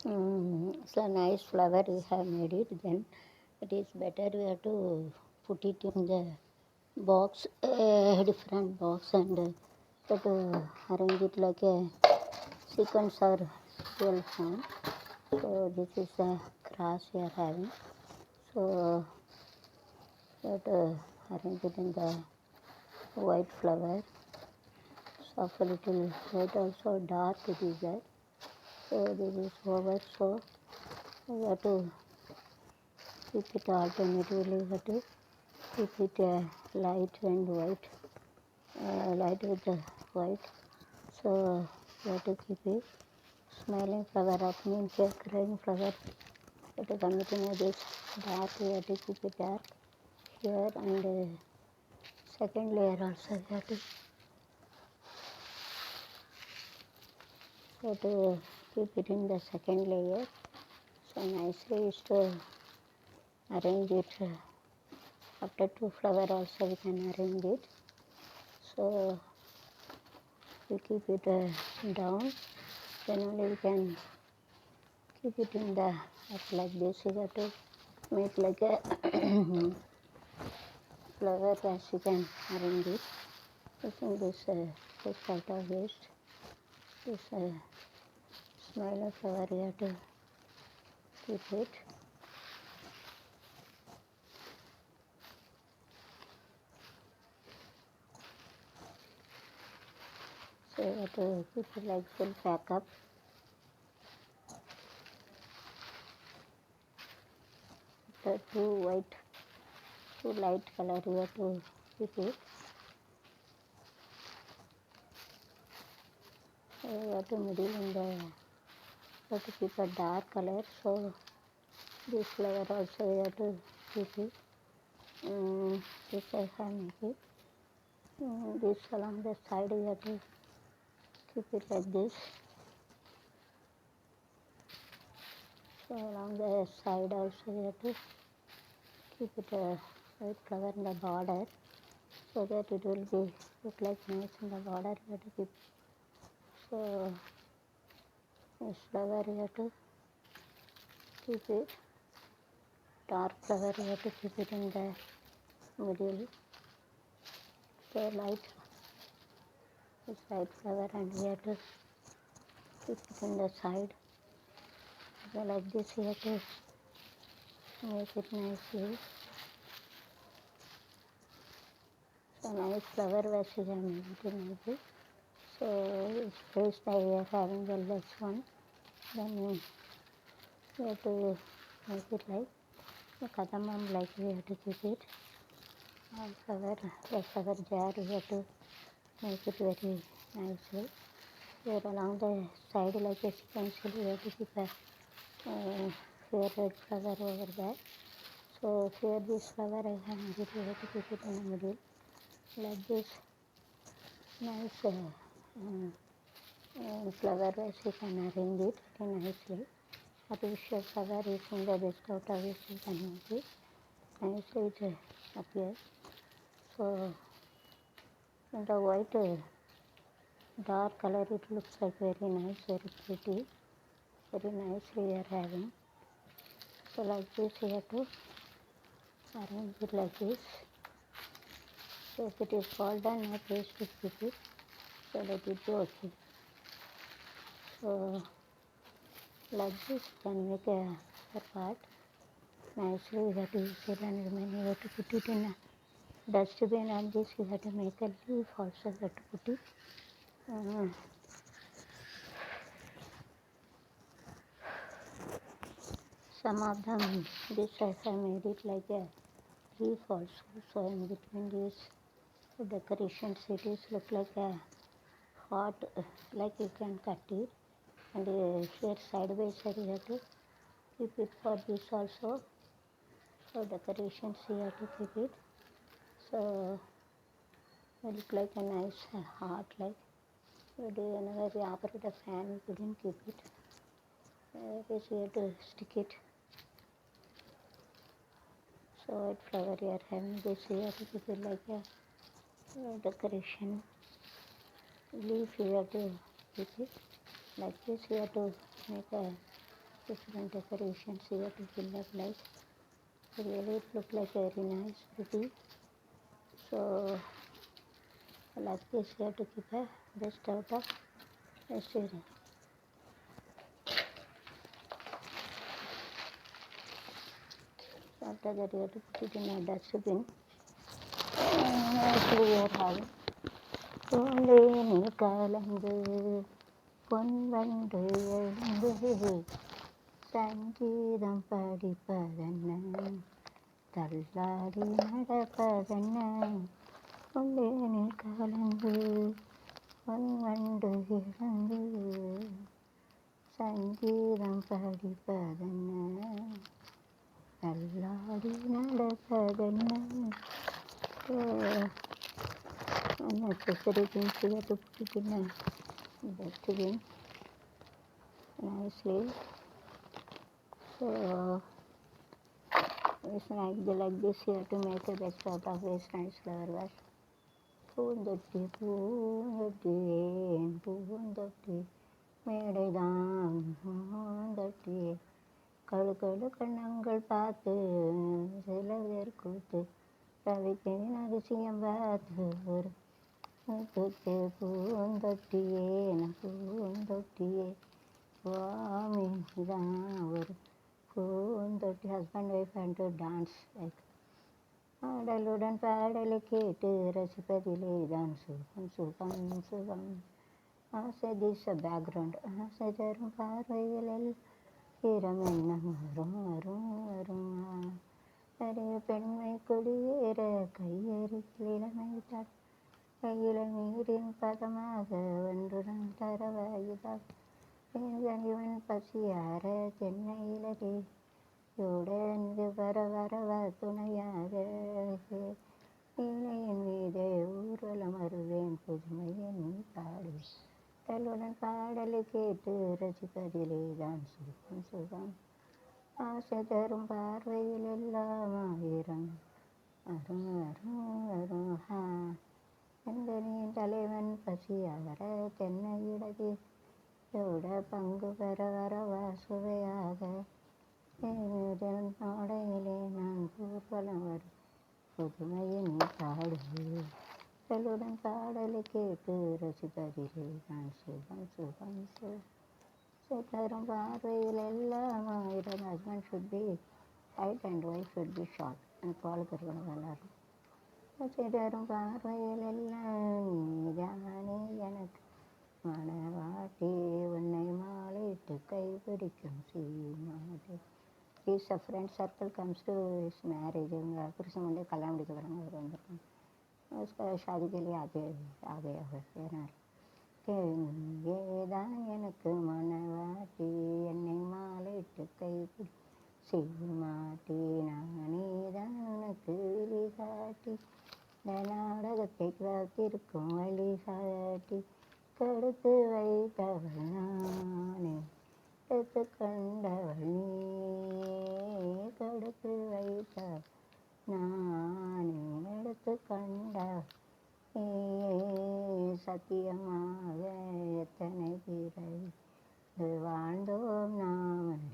So nice flower we have made it, then it is better we have to put it in the box, different box, and have to arrange it like a sequence or serial form. So this is the grass we are having. So we have to arrange it in the white flower, of a little white also dark it is there. So this is over. So we have to keep it alternatively. We have to keep it light and white, light with the white. So we have to keep it smiling flower up means a crying flower. We have to continue this dark. We have to keep it dark here, and second layer also we have to keep it in the second layer. So nicely is to arrange it. After two flower also we can arrange it. So we keep it down, then only we can keep it in the up like this. You have to make like a flower as you can arrange it using this type of waste. This smaller flower you have to keep it. So you have to keep it like full pack up. The two light color you have to keep it. So you have to middle in the, you have to keep a dark color. So this flower also you have to keep it. This I have make it. This along the side you have to keep it like this. So along the side also you have to keep it a white flower in the border, so that it will be look like nice in the border. You have to keep. So this flower you have to keep it. Dark flower you have to keep it in the middle. So light flower, and we have to keep it in the side. So like this you have to make it nicely. So nice flower vase you have made it nicely. So first I are having the less one. Then we have to make it like the kadamam, like we have to keep it. Flower, the flower jar we have to make it very nicely. Here along the side like a pencil we have to keep a fair red flower over there. So here this flower I have made it, we have to keep it in the middle like this. Nice flower vase you can arrange it very nicely. Artificial flower is in the best out of which you can make it. Nicely it appears. So in the white dark color it looks like very nice, very pretty, very nice we are having. So like this you have to arrange it like this. So if it is fall down, no place to keep it. So let it be okay. So like this you can make a part. Nicely you have to use it, and remaining you have to put it in a dustbin, and this you have to make a leaf also you have to put it. Some of them this I have made it like a leaf also. So in between these decorations it is look like a heart, like you can cut it, and here side by side you have to keep it for this also. So decorations you have to keep it. So it look like a nice heart, like whenever we operate a fan we couldn't keep it. This you have to stick it. So white flower you are having, this you have to keep it like a decoration. Leaf you have to keep it like this. You have to make a different decorations here to fill up light. Really it looked like very nice, pretty. So I like this here to keep a dust out of vegetarian. So after that you have to put it in a dustbin. Actually we are having பூந்தேனி கலந்து பொன்வண்டு எழுந்து சங்கீதம் படிப்பதென்ன தள்ளாடி நடப்பதென்ன பூந்தேனி கலந்து பொன்வண்டு எழுந்து சங்கீதம் படிப்பதென்ன தள்ளாடி நடப்பதென்ன. Unnecessary things we have to put it in a dustbin nicely. So it's like this you have to make a best out of waste nice flower vase. பூந்தொட்டி பூந்தொட்டி பூந்தொட்டி மேடைதான் பூந்தொட்டி கழுகழு கண்ணங்கள் பார்த்து சில பேர் கூத்து ரவிக்கேன் அதிசயம் பார்த்து ஒரு தொட்டு பூந்தொட்டியே பூந்தொட்டியே சுவாமிதான் ஒரு பூந்தொட்டி. Husband wife and to dance like ஆடலுடன் பாடலை கேட்டு ரசிப்பதிலே தான் சுகம் சுகம் சுகம். ஆசை திஸ் பேக்ரவுண்ட் ஆசை தரும் பார்வையில் ஈரம் என்ன வரும் வரும் வரும். பெரிய பெண்மை குடியேற கையெறித்தில் இளமைத்தாள் கையில நீரின் பதமாக ஒன்றுடன் தரவாயுதாள் இவன் பசியார சென்னையிலே யோடன்று வர வரவ துணையாக இலையின் மீதே ஊர்வலம் வருவேன் புதுமையை நீ பாடு தலுடன் பாடலை கேட்டு ரசிப்பதிலே தான் சுகம் சுகம். ஆசை தரும் பார்வையில் எல்லாம் ஆயிரம் வரும் வரும் வரும். எந்தனின் தலைவன் பசியார தென்னையிடவே யோட பங்கு பெற வரவா சுவையாக நாடையிலே நான் ஊர்வலம் வரும் புதுமையை நீ பாடு தலுடன் பாடலை கேட்டு ரசிப்பதிலே தான் சுகம் சுகம் சுகம். தரும் பார்வையில் எல்லாம் ஆயிரம். Husband should be height and wife should be short அந்த பாலுக்கு இருக்கணும் எல்லாரும். தரும் பார்வையில் எல்லாம் நீதானே எனக்கு மனவாட்டி உன்னை மாலையிட்டு கைப்பிடிக்கும் சீமாட்டி. His friend circle comes to his marriage. Krishna मंदिर कल्याण முடிக்க வராங்க. அவர் வந்திருக்காங்க. उसका शादी के लिए आ गया है. ஏதான் எனக்கு மனவாட்டி என்னை மாலையிட்டு கைப்பிடி சீமாட்டி நானேதான் உனக்கு விழிகாட்டி இந்த நாடகத்தை காத்திருக்கும் வழிகாட்டி கடுத்து வைத்தவள் நானே எடுத்து கண்டவள் நீ கடுத்து வைத்தவள் நானே எடுத்து கண்டவள் சத்தியமாக எத்தனை பிறவி வாழ்ந்தோம் நாம்.